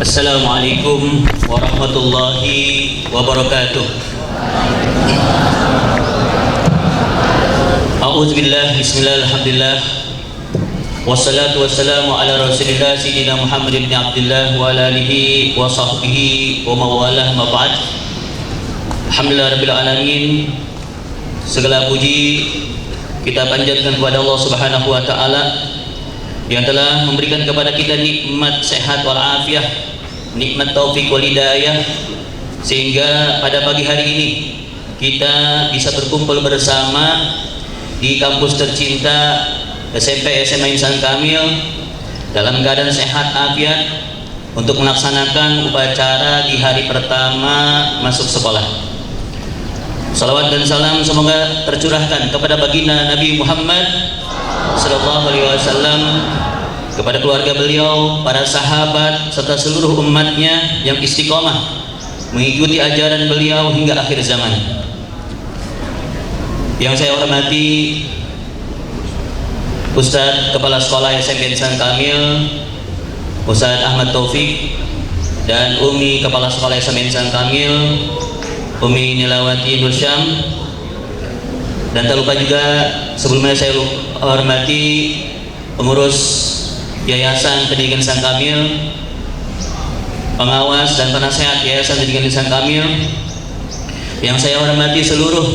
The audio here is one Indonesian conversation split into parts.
Assalamualaikum warahmatullahi wabarakatuh. A'udzubillah, bismillah, alhamdulillah, wassalatu wassalamu ala rasulillah sayyidina Muhammad ibn Abdullah wa ala alihi wa sahbihi wa mawalah ma ba'd. Alhamdulillah rabbil alamin. Segala puji kita panjatkan kepada Allah Subhanahu wa taala yang telah memberikan kepada kita nikmat sehat wal afiah, nikmat taufik wal hidayah, sehingga pada pagi hari ini kita bisa berkumpul bersama di kampus tercinta SMP SMA Insan Kamil dalam keadaan sehat afiat untuk melaksanakan upacara di hari pertama masuk sekolah. Salawat dan salam semoga tercurahkan kepada baginda Nabi Muhammad sallallahu alaihi wasallam, kepada keluarga beliau, para sahabat serta seluruh umatnya yang istiqomah mengikuti ajaran beliau hingga akhir zaman. Yang saya hormati Ustadz Kepala Sekolah SMP Insan Kamil Ustadz Ahmad Taufik, dan Umi Kepala Sekolah SMP Insan Kamil Umi Nilawati Nursyam, dan tak lupa juga sebelumnya saya hormati pengurus Yayasan Pendidikan Insan Kamil, pengawas dan penasehat Yayasan Pendidikan Insan Kamil, yang saya hormati seluruh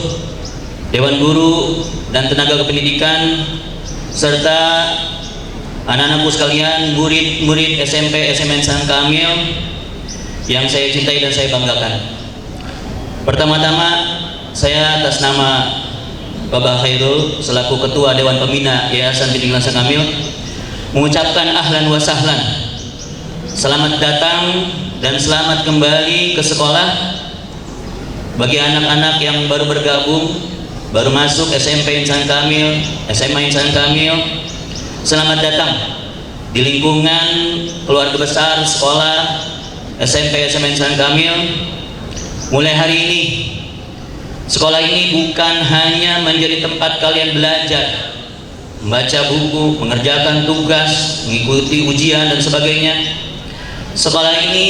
Dewan Guru dan tenaga kependidikan serta anak-anakku sekalian, murid-murid SMP SMA Insan Kamil yang saya cintai dan saya banggakan. Pertama-tama saya atas nama Bapak Khairul selaku Ketua Dewan Pembina Yayasan Pendidikan Insan Kamil mengucapkan ahlan wa sahlan, selamat datang dan selamat kembali ke sekolah bagi anak-anak yang baru bergabung, baru masuk SMP Insan Kamil, SMA Insan Kamil. Selamat datang di lingkungan keluarga besar sekolah SMP SMA Insan Kamil. Mulai hari ini sekolah ini bukan hanya menjadi tempat kalian belajar, membaca buku, mengerjakan tugas, mengikuti ujian dan sebagainya. Sekolah ini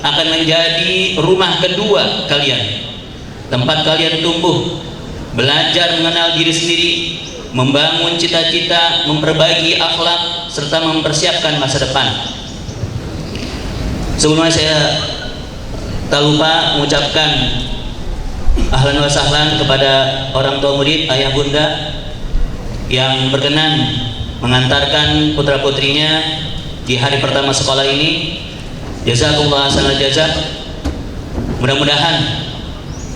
akan menjadi rumah kedua kalian, tempat kalian tumbuh, belajar mengenal diri sendiri, membangun cita-cita, memperbaiki akhlak, serta mempersiapkan masa depan. Sebelumnya saya tak lupa mengucapkan ahlan wa sahlan kepada orang tua murid, ayah bunda yang berkenan mengantarkan putra putrinya di hari pertama sekolah ini. Jazakumullah hasanal jazak. Mudah-mudahan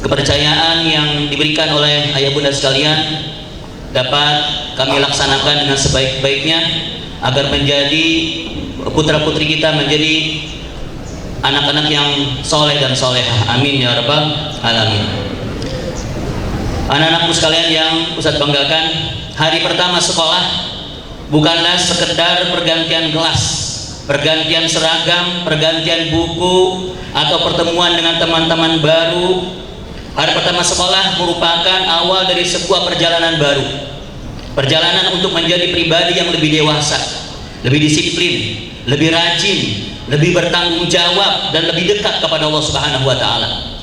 kepercayaan yang diberikan oleh ayah bunda sekalian dapat kami laksanakan dengan sebaik-baiknya agar menjadi putra putri kita menjadi anak-anak yang soleh dan solehah. Amin ya rabbal alamin. Anak-anakku sekalian yang Ustadz banggakan, hari pertama sekolah bukanlah sekedar pergantian kelas, pergantian seragam, pergantian buku, atau pertemuan dengan teman-teman baru. Hari pertama sekolah merupakan awal dari sebuah perjalanan baru, perjalanan untuk menjadi pribadi yang lebih dewasa, lebih disiplin, lebih rajin, lebih bertanggung jawab, dan lebih dekat kepada Allah Subhanahu wa taala.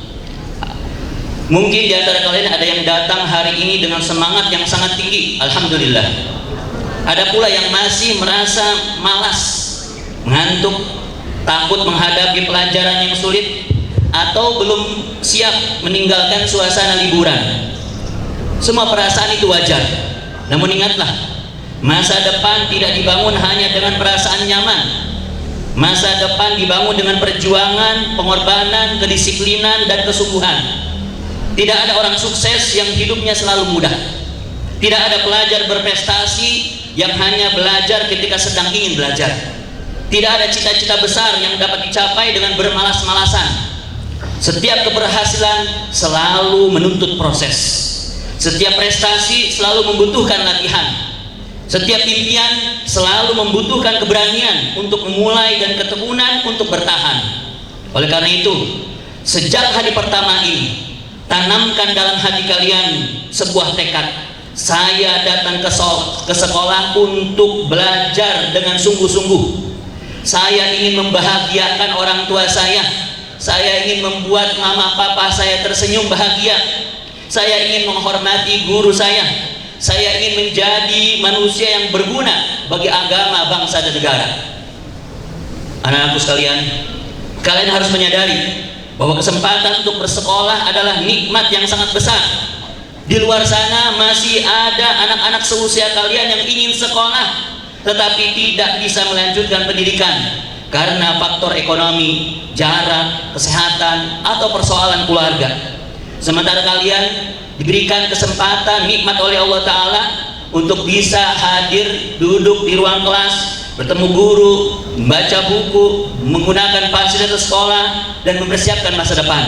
Mungkin di antara kalian ada yang datang hari ini dengan semangat yang sangat tinggi, alhamdulillah. Ada pula yang masih merasa malas, mengantuk, takut menghadapi pelajaran yang sulit, atau belum siap meninggalkan suasana liburan. Semua perasaan itu wajar. Namun ingatlah, masa depan tidak dibangun hanya dengan perasaan nyaman. Masa depan dibangun dengan perjuangan, pengorbanan, kedisiplinan, dan kesungguhan. Tidak ada orang sukses yang hidupnya selalu mudah. Tidak ada pelajar berprestasi yang hanya belajar ketika sedang ingin belajar. Tidak ada cita-cita besar yang dapat dicapai dengan bermalas-malasan. Setiap keberhasilan selalu menuntut proses. Setiap prestasi selalu membutuhkan latihan. Setiap impian selalu membutuhkan keberanian untuk memulai dan ketekunan untuk bertahan. Oleh karena itu, sejak hari pertama ini, tanamkan dalam hati kalian sebuah tekad. Saya datang ke sekolah untuk belajar dengan sungguh-sungguh. Saya ingin membahagiakan orang tua saya ingin membuat mama papa saya tersenyum bahagia, saya ingin menghormati guru saya ingin menjadi manusia yang berguna bagi agama, bangsa, dan negara. Anak-anakku sekalian, kalian harus menyadari bahwa kesempatan untuk bersekolah adalah nikmat yang sangat besar. Di luar sana masih ada anak-anak seusia kalian yang ingin sekolah tetapi tidak bisa melanjutkan pendidikan karena faktor ekonomi, jarak, kesehatan, atau persoalan keluarga. Sementara kalian diberikan kesempatan nikmat oleh Allah Ta'ala untuk bisa hadir, duduk di ruang kelas, bertemu guru, membaca buku, menggunakan fasilitas sekolah, dan mempersiapkan masa depan.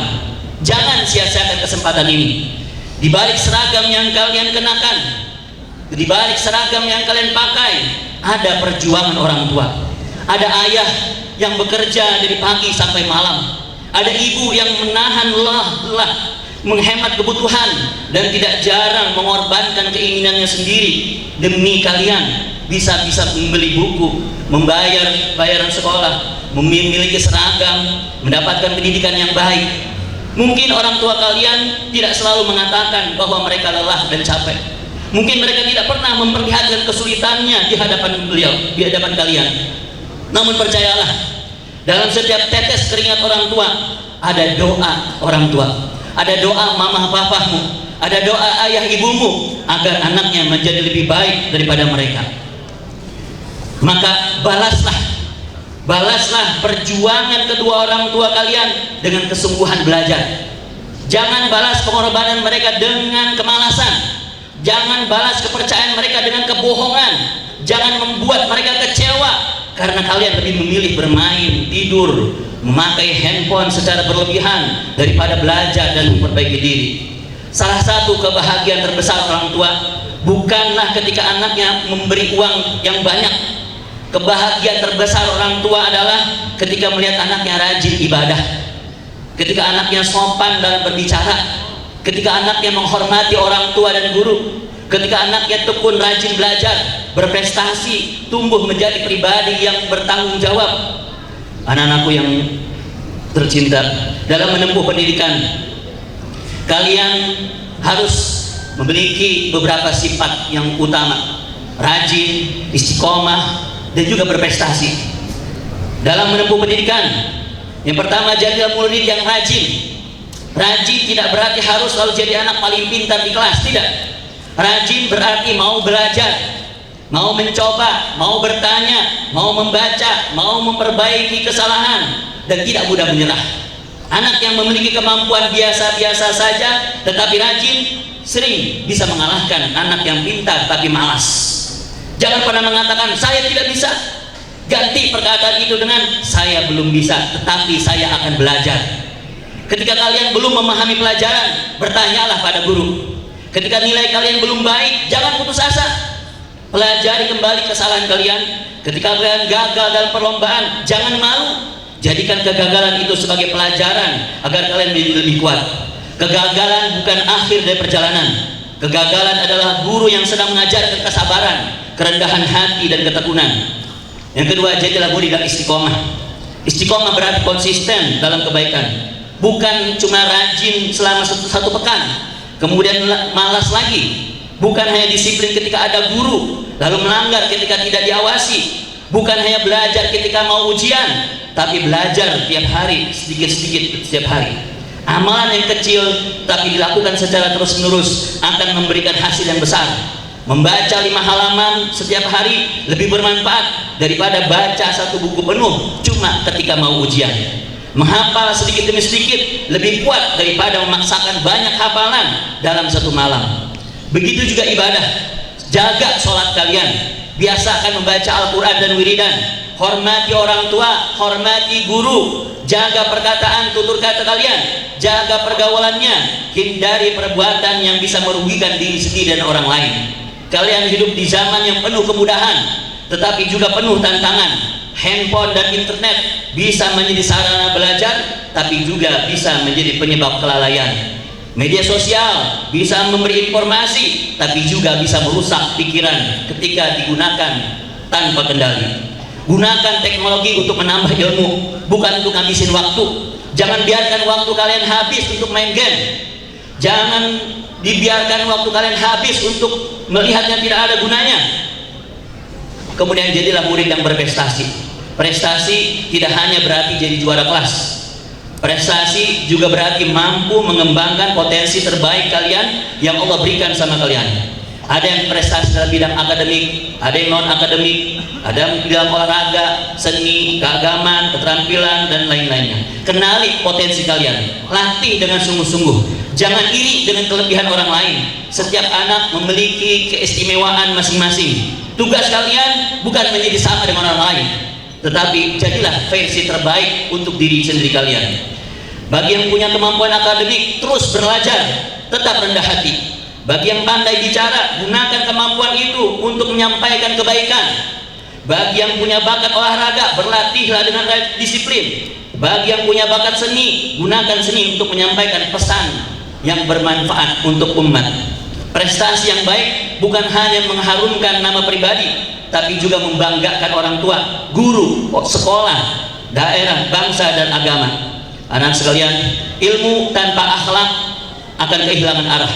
Jangan sia-siakan kesempatan ini. Di balik seragam yang kalian kenakan, di balik seragam yang kalian pakai, ada perjuangan orang tua. Ada ayah yang bekerja dari pagi sampai malam. Ada ibu yang menahan lelah, menghemat kebutuhan, dan tidak jarang mengorbankan keinginannya sendiri demi kalian bisa membeli buku, membayar bayaran sekolah, memiliki seragam, mendapatkan pendidikan yang baik. Mungkin orang tua kalian tidak selalu mengatakan bahwa mereka lelah dan capek. Mungkin mereka tidak pernah memperlihatkan kesulitannya di hadapan beliau, di hadapan kalian. Namun percayalah, dalam setiap tetes keringat orang tua ada doa orang tua, ada doa mama papamu, ada doa ayah ibumu agar anaknya menjadi lebih baik daripada mereka. Maka balaslah perjuangan kedua orang tua kalian dengan kesungguhan belajar. Jangan balas pengorbanan mereka dengan kemalasan. Jangan balas kepercayaan mereka dengan kebohongan. Jangan membuat mereka kecewa karena kalian lebih memilih bermain, tidur, memakai handphone secara berlebihan daripada belajar dan memperbaiki diri. Salah satu kebahagiaan terbesar orang tua bukanlah ketika anaknya memberi uang yang banyak. Kebahagiaan terbesar orang tua adalah ketika melihat anaknya rajin ibadah, ketika anaknya sopan dalam berbicara, ketika anaknya menghormati orang tua dan guru, ketika anaknya tekun rajin belajar, berprestasi, tumbuh menjadi pribadi yang bertanggung jawab. Anak-anakku yang tercinta, dalam menempuh pendidikan kalian harus memiliki beberapa sifat yang utama: rajin, istiqomah, dan juga berprestasi. Dalam menempuh pendidikan, yang pertama, jadilah murid yang rajin. Rajin tidak berarti harus selalu jadi anak paling pintar di kelas, tidak. Rajin berarti mau belajar, mau mencoba, mau bertanya, mau membaca, mau memperbaiki kesalahan, dan tidak mudah menyerah. Anak yang memiliki kemampuan biasa-biasa saja tetapi rajin sering bisa mengalahkan anak yang pintar tapi malas. Jangan pernah mengatakan saya tidak bisa. Ganti perkataan itu dengan saya belum bisa tetapi saya akan belajar. Ketika kalian belum memahami pelajaran, bertanyalah pada guru. Ketika nilai kalian belum baik, jangan putus asa. Pelajari kembali kesalahan kalian. Ketika kalian gagal dalam perlombaan, jangan malu. Jadikan kegagalan itu sebagai pelajaran agar kalian menjadi lebih kuat. Kegagalan bukan akhir dari perjalanan. Kegagalan adalah guru yang sedang mengajarkan kesabaran, kerendahan hati, dan ketekunan. Yang kedua, jadilah murid yang istiqomah. Istiqomah berarti konsisten dalam kebaikan, bukan cuma rajin selama satu pekan kemudian malas lagi. Bukan hanya disiplin ketika ada guru lalu melanggar ketika tidak diawasi. Bukan hanya belajar ketika mau ujian, tapi belajar tiap hari, sedikit-sedikit setiap hari. Amalan yang kecil tapi dilakukan secara terus-menerus akan memberikan hasil yang besar. Membaca 5 halaman setiap hari lebih bermanfaat daripada baca satu buku penuh cuma ketika mau ujian. Menghafal sedikit demi sedikit lebih kuat daripada memaksakan banyak hafalan dalam satu malam. Begitu juga ibadah. Jaga sholat kalian, biasakan membaca Al-Quran dan wiridan, hormati orang tua, hormati guru, jaga perkataan tutur kata kalian, jaga pergaulannya, hindari perbuatan yang bisa merugikan diri sendiri dan orang lain. Kalian hidup di zaman yang penuh kemudahan tetapi juga penuh tantangan. Handphone dan internet bisa menjadi sarana belajar tapi juga bisa menjadi penyebab kelalaian. Media sosial bisa memberi informasi tapi juga bisa merusak pikiran ketika digunakan tanpa kendali. Gunakan teknologi untuk menambah ilmu, bukan untuk ngabisin waktu. Jangan biarkan waktu kalian habis untuk main game. Jangan dibiarkan waktu kalian habis untuk melihat yang tidak ada gunanya. Kemudian jadilah murid yang berprestasi. Prestasi tidak hanya berarti jadi juara kelas. Prestasi juga berarti mampu mengembangkan potensi terbaik kalian yang Allah berikan sama kalian. Ada yang prestasi dalam bidang akademik, ada yang non akademik, ada yang dalam olahraga, seni, keagamaan, keterampilan, dan lain-lainnya. Kenali potensi kalian, latih dengan sungguh-sungguh. Jangan iri dengan kelebihan orang lain. Setiap anak memiliki keistimewaan masing-masing. Tugas kalian bukan menjadi sama dengan orang lain, tetapi jadilah versi terbaik untuk diri sendiri kalian. Bagi yang punya kemampuan akademik, terus belajar, tetap rendah hati. Bagi yang pandai bicara, gunakan kemampuan itu untuk menyampaikan kebaikan. Bagi yang punya bakat olahraga, berlatihlah dengan disiplin. Bagi yang punya bakat seni, gunakan seni untuk menyampaikan pesan yang bermanfaat untuk umat. Prestasi yang baik bukan hanya mengharumkan nama pribadi, tapi juga membanggakan orang tua, guru, sekolah, daerah, bangsa, dan agama. Anak sekalian, ilmu tanpa akhlak akan kehilangan arah.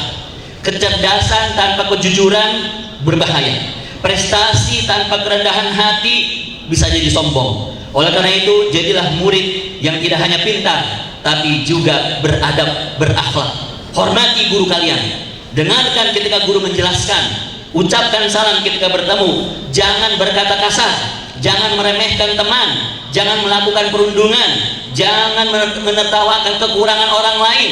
Kecerdasan tanpa kejujuran berbahaya. Prestasi tanpa kerendahan hati bisa jadi sombong. Oleh karena itu, jadilah murid yang tidak hanya pintar, tapi juga beradab, berakhlak. Hormati guru kalian. Dengarkan ketika guru menjelaskan. Ucapkan salam ketika bertemu. Jangan berkata kasar. Jangan meremehkan teman. Jangan melakukan perundungan. Jangan menertawakan kekurangan orang lain.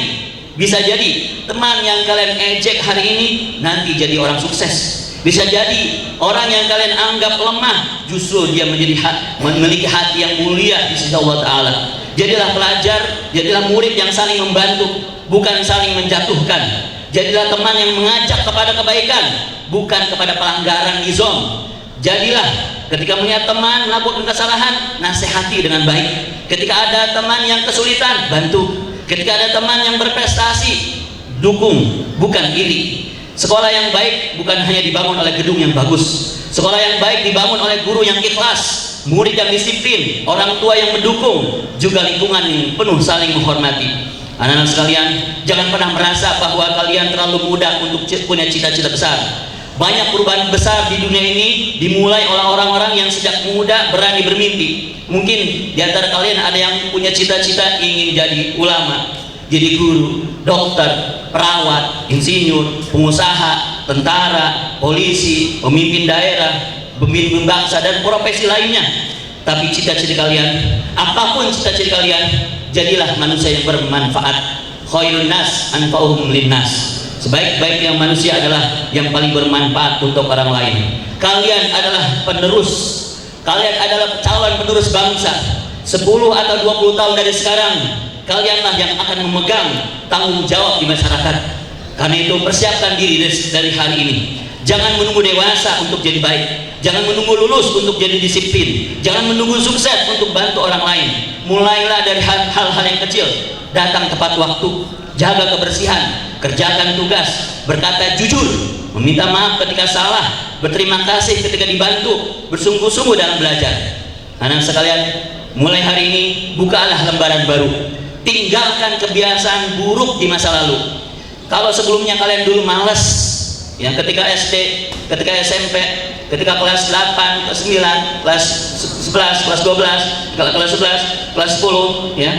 Bisa jadi teman yang kalian ejek hari ini nanti jadi orang sukses. Bisa jadi orang yang kalian anggap lemah, justru dia memiliki hati yang mulia di sisi Allah Ta'ala. Jadilah pelajar, jadilah murid yang saling membantu, bukan saling menjatuhkan. Jadilah teman yang mengajak kepada kebaikan, bukan kepada pelanggaran nizam. Jadilah ketika melihat teman melakukan kesalahan, nasihati dengan baik. Ketika ada teman yang kesulitan, bantu. Ketika ada teman yang berprestasi, dukung, bukan iri. Sekolah yang baik bukan hanya dibangun oleh gedung yang bagus. Sekolah yang baik dibangun oleh guru yang ikhlas, murid yang disiplin, orang tua yang mendukung, juga lingkungan yang penuh saling menghormati. Anak-anak sekalian, jangan pernah merasa bahwa kalian terlalu muda untuk punya cita-cita besar. Banyak perubahan besar di dunia ini dimulai oleh orang-orang yang sejak muda berani bermimpi. Mungkin di antara kalian ada yang punya cita-cita ingin jadi ulama, jadi guru, dokter, perawat, insinyur, pengusaha, tentara, polisi, pemimpin daerah, pemimpin bangsa, dan profesi lainnya. Tapi cita-cita kalian, apapun cita-cita kalian, jadilah manusia yang bermanfaat. Khairun nas anfa'uhum linnas. Sebaik-baiknya manusia adalah yang paling bermanfaat untuk orang lain. Kalian adalah penerus, kalian adalah calon penerus bangsa. 10 atau 20 tahun dari sekarang, kalianlah yang akan memegang tanggung jawab di masyarakat. Karena itu persiapkan diri dari hari ini. Jangan menunggu dewasa untuk jadi baik. Jangan menunggu lulus untuk jadi disiplin. Jangan menunggu sukses untuk bantu orang lain. Mulailah dari hal-hal yang kecil. Datang tepat waktu, jaga kebersihan, kerjakan tugas, berkata jujur, meminta maaf ketika salah, berterima kasih ketika dibantu, bersungguh-sungguh dalam belajar. Anak sekalian, mulai hari ini bukalah lembaran baru. Tinggalkan kebiasaan buruk di masa lalu. Kalau sebelumnya kalian dulu malas, yang ketika SD, ketika SMP, ketika kelas 8, kelas 9, kelas 11, kelas 12, kelas 11, kelas 10, ya.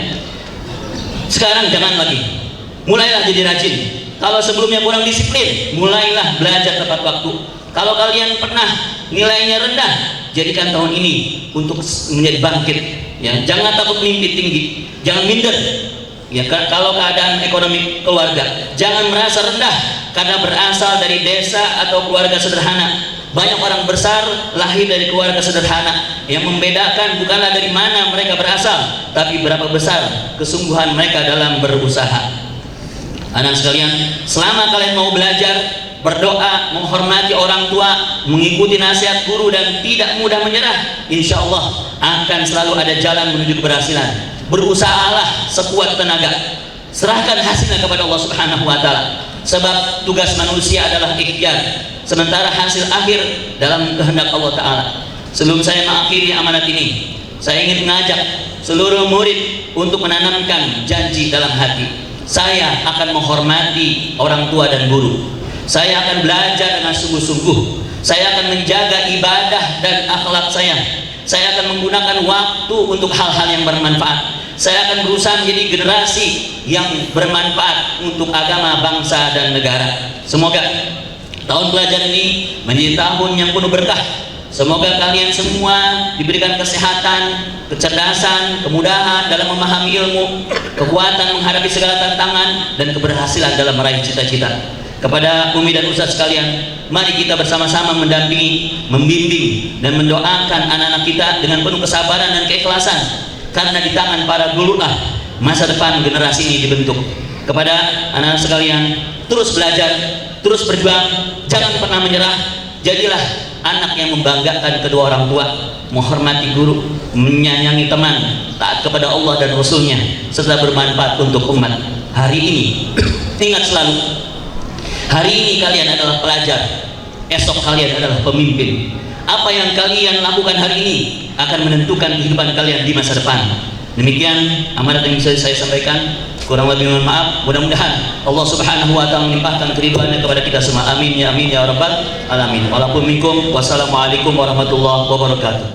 Sekarang jangan lagi. Mulailah jadi rajin. Kalau sebelumnya kurang disiplin, mulailah belajar tepat waktu. Kalau kalian pernah nilainya rendah, jadikan tahun ini untuk menjadi bangkit. Ya, jangan takut mimpi tinggi, jangan minder. Ya, kalau keadaan ekonomi keluarga, jangan merasa rendah karena berasal dari desa atau keluarga sederhana. Banyak orang besar lahir dari keluarga sederhana. Yang membedakan bukanlah dari mana mereka berasal, tapi berapa besar kesungguhan mereka dalam berusaha. Anak sekalian, selama kalian mau belajar, berdoa, menghormati orang tua, mengikuti nasihat guru, dan tidak mudah menyerah, insya Allah akan selalu ada jalan menuju keberhasilan. Berusahalah sekuat tenaga, serahkan hasilnya kepada Allah Subhanahu wa Ta'ala. Sebab tugas manusia adalah ikhtiar, sementara hasil akhir dalam kehendak Allah Ta'ala. sebelum saya mengakhiri amanat ini, saya ingin mengajak seluruh murid untuk menanamkan janji dalam hati. Saya akan menghormati orang tua dan guru. Saya akan belajar dengan sungguh-sungguh. Saya akan menjaga ibadah dan akhlak saya. Saya akan menggunakan waktu untuk hal-hal yang bermanfaat. Saya akan berusaha menjadi generasi yang bermanfaat untuk agama, bangsa, dan negara. Semoga tahun pelajaran ini menjadi tahun yang penuh berkah. Semoga kalian semua diberikan kesehatan, kecerdasan, kemudahan dalam memahami ilmu, kekuatan menghadapi segala tantangan, dan keberhasilan dalam meraih cita-cita. Kepada Umi dan Ustaz sekalian, mari kita bersama-sama mendampingi, membimbing, dan mendoakan anak-anak kita dengan penuh kesabaran dan keikhlasan, karena di tangan para gurulah masa depan generasi ini dibentuk. Kepada anak-anak sekalian, terus belajar, terus berjuang, jangan pernah menyerah. Jadilah anak yang membanggakan kedua orang tua, menghormati guru, menyayangi teman, taat kepada Allah dan Rasulnya, serta bermanfaat untuk umat. Hari ini ingat selalu, hari ini kalian adalah pelajar, esok kalian adalah pemimpin. Apa yang kalian lakukan hari ini akan menentukan kehidupan kalian di masa depan. Demikian amanat yang bisa saya sampaikan. Kurang lebih mohon maaf. Mudah-mudahan Allah Subhanahu wa taala melimpahkan keridhaannya kepada kita semua. Amin ya rabbal alamin. Walakum minkum. Wassalamualaikum warahmatullahi wabarakatuh.